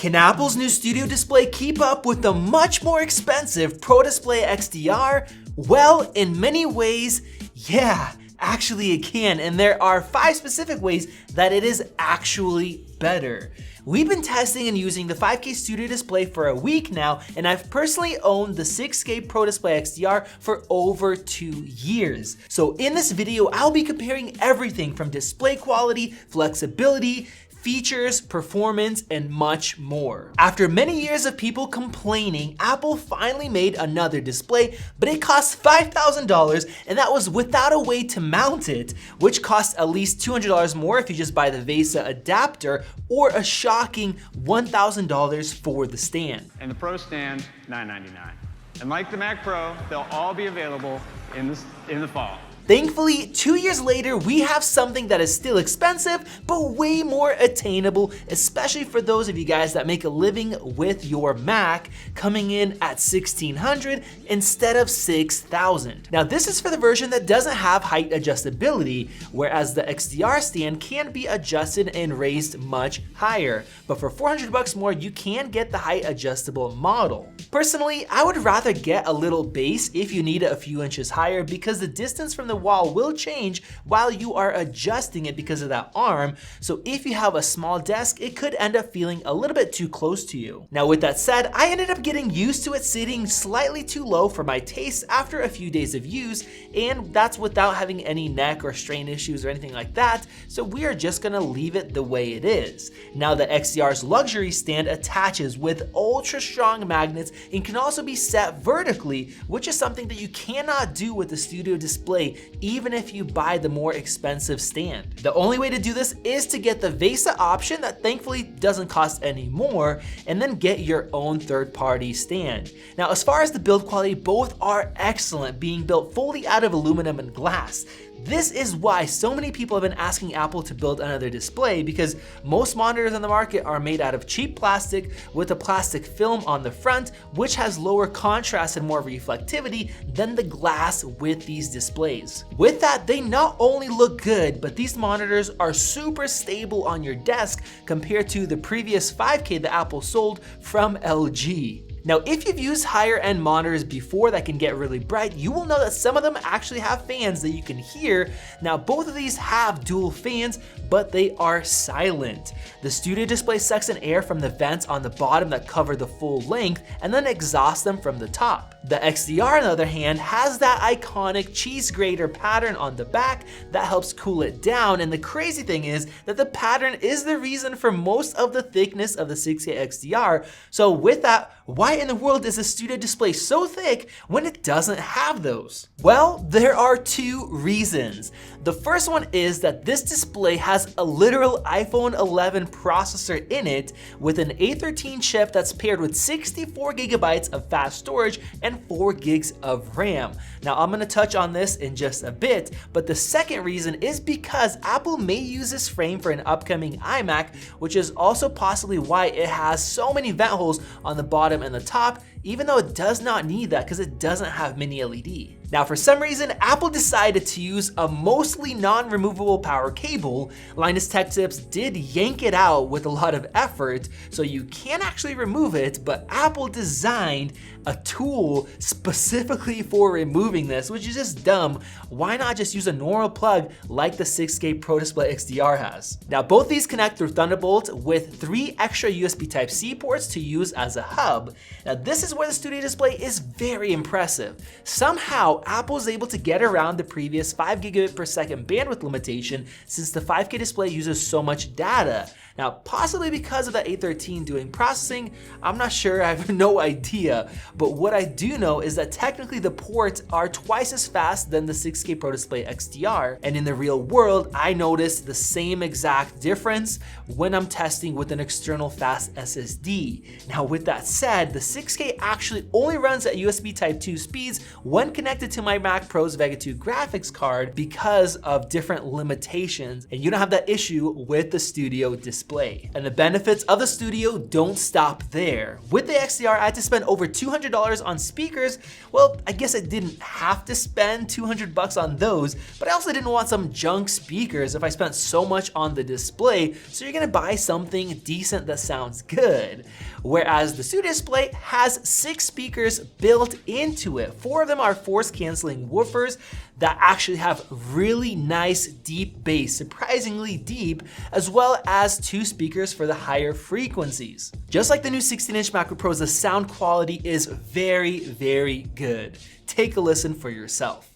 Can Apple's new Studio Display keep up with the much more expensive Pro Display XDR? Well, in many ways, yeah, actually it can, and there are 5 specific ways that it is actually better. We've been testing and using the 5K Studio Display for a week now, and I've personally owned the 6K Pro Display XDR for over 2 years. So in this video, I'll be comparing everything from display quality, flexibility, features, performance, and much more. After many years of people complaining, Apple finally made another display, but it cost $5,000, and that was without a way to mount it, which costs at least $200 more if you just buy the VESA adapter, or a shocking $1,000 for the stand. And the Pro stand, $999. And like the Mac Pro, they'll all be available in the fall. Thankfully, 2 years later, we have something that is still expensive, but way more attainable, especially for those of you guys that make a living with your Mac, coming in at $1,600 instead of $6,000. Now, this is for the version that doesn't have height adjustability, whereas the XDR stand can be adjusted and raised much higher. But for $400 more, you can get the height adjustable model. Personally, I would rather get a little base if you need it a few inches higher, because the distance from the wall will change while you are adjusting it because of that arm. So if you have a small desk, it could end up feeling a little bit too close to you. Now with that said, I ended up getting used to it sitting slightly too low for my taste after a few days of use, and that's without having any neck or strain issues or anything like that. So we are just gonna leave it the way it is. Now the XDR's luxury stand attaches with ultra strong magnets and can also be set vertically, which is something that you cannot do with the Studio Display, even if you buy the more expensive stand. The only way to do this is to get the VESA option that thankfully doesn't cost any more, and then get your own third-party stand. Now, as far as the build quality, both are excellent, being built fully out of aluminum and glass. This is why so many people have been asking Apple to build another display, because most monitors on the market are made out of cheap plastic with a plastic film on the front, which has lower contrast and more reflectivity than the glass with these displays. With that, they not only look good, but these monitors are super stable on your desk compared to the previous 5K that Apple sold from LG. Now, if you've used higher end monitors before that can get really bright, you will know that some of them actually have fans that you can hear. Now, both of these have dual fans, but they are silent. The Studio Display sucks in air from the vents on the bottom that cover the full length and then exhausts them from the top. The XDR, on the other hand, has that iconic cheese grater pattern on the back that helps cool it down, and the crazy thing is that the pattern is the reason for most of the thickness of the 6K XDR. So with that, why in the world is a Studio Display so thick when it doesn't have those? Well, there are 2 reasons. The first one is that this display has a literal iPhone 11 processor in it with an A13 chip that's paired with 64 gigabytes of fast storage and 4 gigs of RAM. Now, I'm gonna touch on this in just a bit, but the second reason is because Apple may use this frame for an upcoming iMac, which is also possibly why it has so many vent holes on the bottom and the top, even though it does not need that because it doesn't have mini LED. Now, for some reason, Apple decided to use a mostly non-removable power cable. Linus Tech Tips did yank it out with a lot of effort, so you can actually remove it, but Apple designed a tool specifically for removing this, which is just dumb. Why not just use a normal plug like the 6K Pro Display XDR has? Now, both these connect through Thunderbolt with 3 extra USB Type-C ports to use as a hub. Now, this is where the Studio Display is very impressive. Somehow, Apple is able to get around the previous 5 gigabit per second bandwidth limitation, since the 5K display uses so much data. Now, possibly because of the A13 doing processing, I'm not sure, I have no idea. But what I do know is that technically the ports are twice as fast than the 6K Pro Display XDR. And in the real world, I noticed the same exact difference when I'm testing with an external fast SSD. Now, with that said, the 6K actually only runs at USB Type 2 speeds when connected to my Mac Pro's Vega 2 graphics card because of different limitations. And you don't have that issue with the Studio Display. display. And the benefits of the Studio don't stop there. With the XDR, I had to spend over $200 on speakers. Well, I guess I didn't have to spend $200 on those, but I also didn't want some junk speakers if I spent so much on the display, so you're gonna buy something decent that sounds good. Whereas the Studio Display has 6 speakers built into it. 4 of them are force canceling woofers that actually have really nice deep bass, surprisingly deep, as well as 2 speakers for the higher frequencies. Just like the new 16-inch MacBook Pros, the sound quality is very, very good. Take a listen for yourself.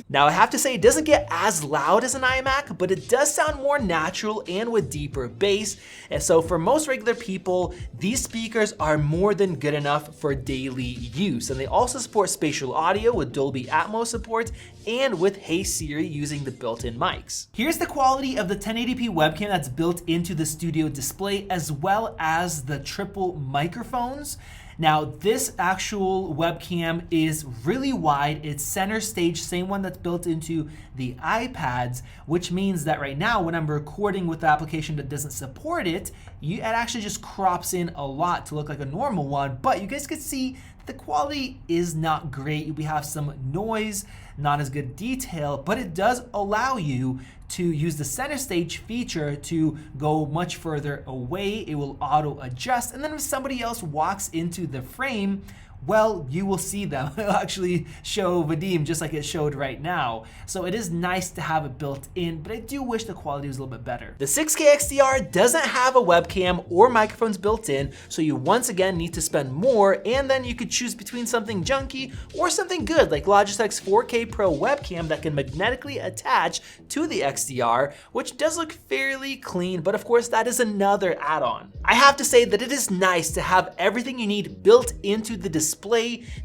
Now I have to say it doesn't get as loud as an iMac, but it does sound more natural and with deeper bass. And so for most regular people, these speakers are more than good enough for daily use. And they also support spatial audio with Dolby Atmos support and with Hey Siri using the built-in mics. Here's the quality of the 1080p webcam that's built into the Studio Display, as well as the triple microphones. Now, this actual webcam is really wide. It's center stage, same one that's built into the iPads, which means that right now when I'm recording with the application that doesn't support it, it actually just crops in a lot to look like a normal one, but you guys can see the quality is not great. We have some noise, not as good detail, but it does allow you to use the center stage feature to go much further away. It will auto adjust, and then if somebody else walks into the frame, well, you will see them. It'll actually show Vadim just like it showed right now. So it is nice to have it built in, but I do wish the quality was a little bit better. The 6K XDR doesn't have a webcam or microphones built in, so you once again need to spend more, and then you could choose between something junky or something good like Logitech's 4K Pro webcam that can magnetically attach to the XDR, which does look fairly clean, but of course that is another add-on. I have to say that it is nice to have everything you need built into the display,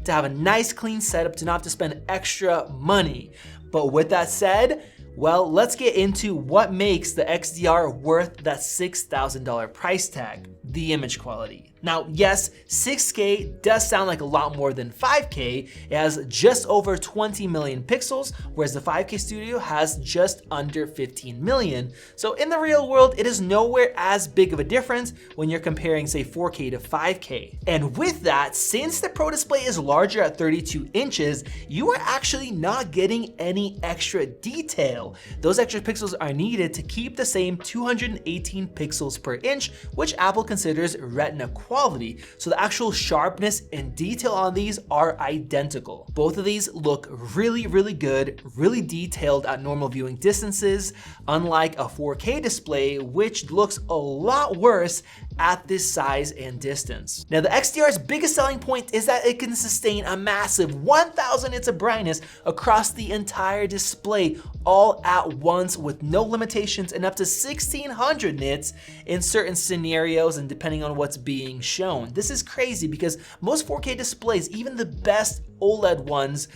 to have a nice clean setup, to not have to spend extra money. But with that said, well, let's get into what makes the XDR worth that $6,000 price tag: the image quality. Now, yes, 6K does sound like a lot more than 5K. It has just over 20 million pixels, whereas the 5K Studio has just under 15 million. So in the real world, it is nowhere as big of a difference when you're comparing, say, 4K to 5K. And with that, since the Pro Display is larger at 32 inches, you are actually not getting any extra detail. Those extra pixels are needed to keep the same 218 pixels per inch, which Apple considers Retina quality. So the actual sharpness and detail on these are identical. Both of these look really, really good, really detailed at normal viewing distances, unlike a 4K display, which looks a lot worse at this size and distance. Now, the XDR's biggest selling point is that it can sustain a massive 1000 nits of brightness across the entire display all at once with no limitations, and up to 1600 nits in certain scenarios and depending on what's being shown. This is crazy because most 4K displays, even the best OLED ones,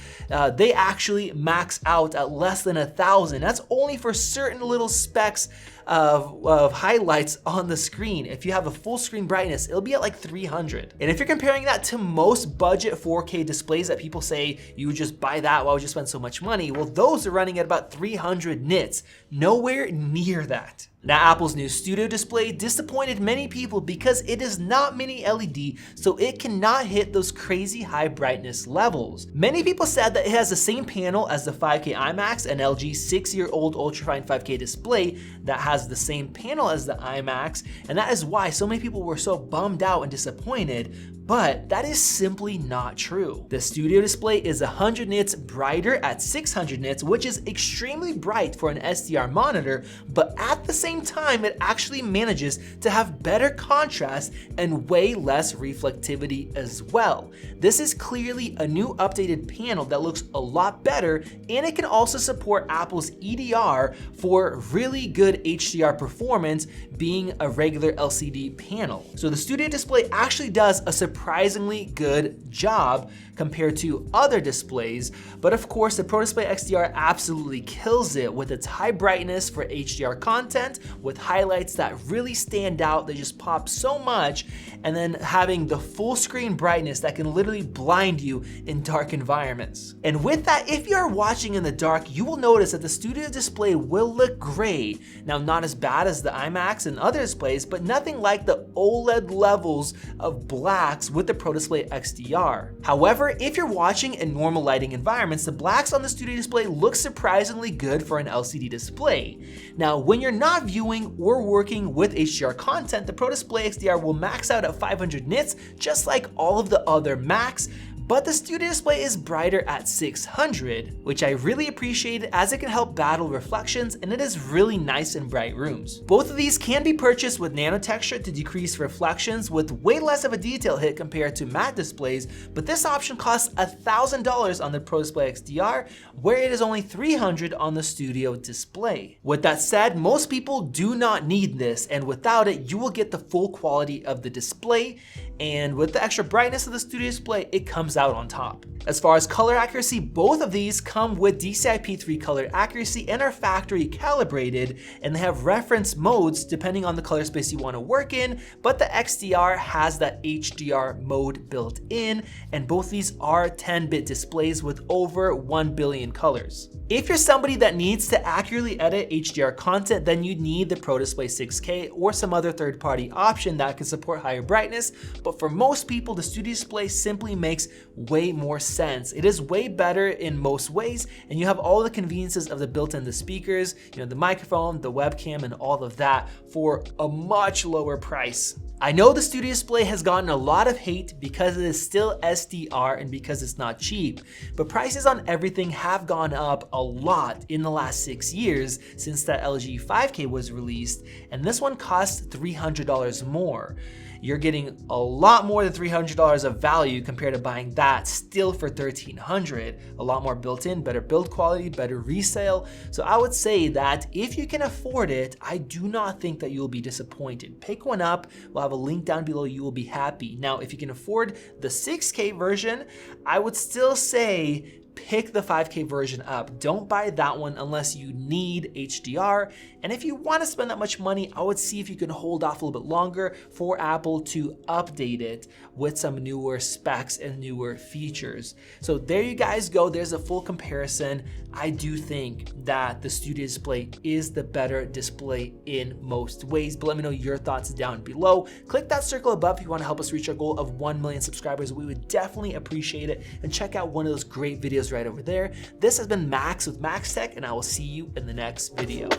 they actually max out at less than 1000. That's only for certain little specks of highlights on the screen. If you have a full screen brightness, it'll be at like 300. And if you're comparing that to most budget 4K displays that people say you would just buy that, why would you spend so much money? Well, those are running at about 300 nits, nowhere near that. Now, Apple's new Studio Display disappointed many people because it is not mini LED, so it cannot hit those crazy high brightness levels. Many people said that it has the same panel as the 5K iMacs, an LG 6-year-old ultrafine 5K display that has the same panel as the iMacs, and that is why so many people were so bummed out and disappointed. But that is simply not true. The Studio Display is 100 nits brighter at 600 nits, which is extremely bright for an SDR monitor, but at the same time, it actually manages to have better contrast and way less reflectivity as well. This is clearly a new updated panel that looks a lot better, and it can also support Apple's EDR for really good HDR performance, being a regular LCD panel. So the Studio Display actually does a surprisingly surprisingly good job compared to other displays. But of course, the Pro Display XDR absolutely kills it with its high brightness for HDR content, with highlights that really stand out, they just pop so much, and then having the full screen brightness that can literally blind you in dark environments. And with that, if you are watching in the dark, you will notice that the studio display will look gray. Now, not as bad as the iMacs and other displays, but nothing like the OLED levels of blacks with the Pro Display XDR. However, if you're watching in normal lighting environments, the blacks on the studio display look surprisingly good for an LCD display. Now, when you're not viewing or working with HDR content, the Pro Display XDR will max out at 500 nits, just like all of the other Macs, but the studio display is brighter at 600, which I really appreciate as it can help battle reflections and it is really nice in bright rooms. Both of these can be purchased with nano texture to decrease reflections with way less of a detail hit compared to matte displays, but this option costs $1,000 on the Pro Display XDR, where it is only $300 on the studio display. With that said, most people do not need this, and without it, you will get the full quality of the display, and with the extra brightness of the studio display, it comes out on top. As far as color accuracy, both of these come with DCI-P3 color accuracy and are factory calibrated, and they have reference modes depending on the color space you want to work in, but the XDR has that HDR mode built in, and both these are 10-bit displays with over 1 billion colors. If you're somebody that needs to accurately edit HDR content, then you need the Pro Display 6K or some other third-party option that can support higher brightness, but for most people, the studio display simply makes way more sense. It is way better in most ways, and you have all the conveniences of the built-in speakers, the microphone, the webcam, and all of that for a much lower price. I know the studio display has gotten a lot of hate because it is still SDR and because it's not cheap, but prices on everything have gone up a lot in the last 6 years since that LG 5K was released, and this one costs $300 more. You're getting a lot more than $300 of value compared to buying that still for $1,300. A lot more built in, better build quality, better resale. So I would say that if you can afford it, I do not think that you'll be disappointed. Pick one up. We'll have a link down below. You will be happy. Now, if you can afford the 6K version, I would still say pick the 5K version up. Don't buy that one unless you need HDR. And if you want to spend that much money, I would see if you can hold off a little bit longer for Apple to update it with some newer specs and newer features. So there you guys go. There's a full comparison. I do think that the studio display is the better display in most ways, but let me know your thoughts down below. Click that circle above if you want to help us reach our goal of 1 million subscribers. We would definitely appreciate it, and check out one of those great videos right over there. This has been Max with Max Tech, and I will see you in the next video.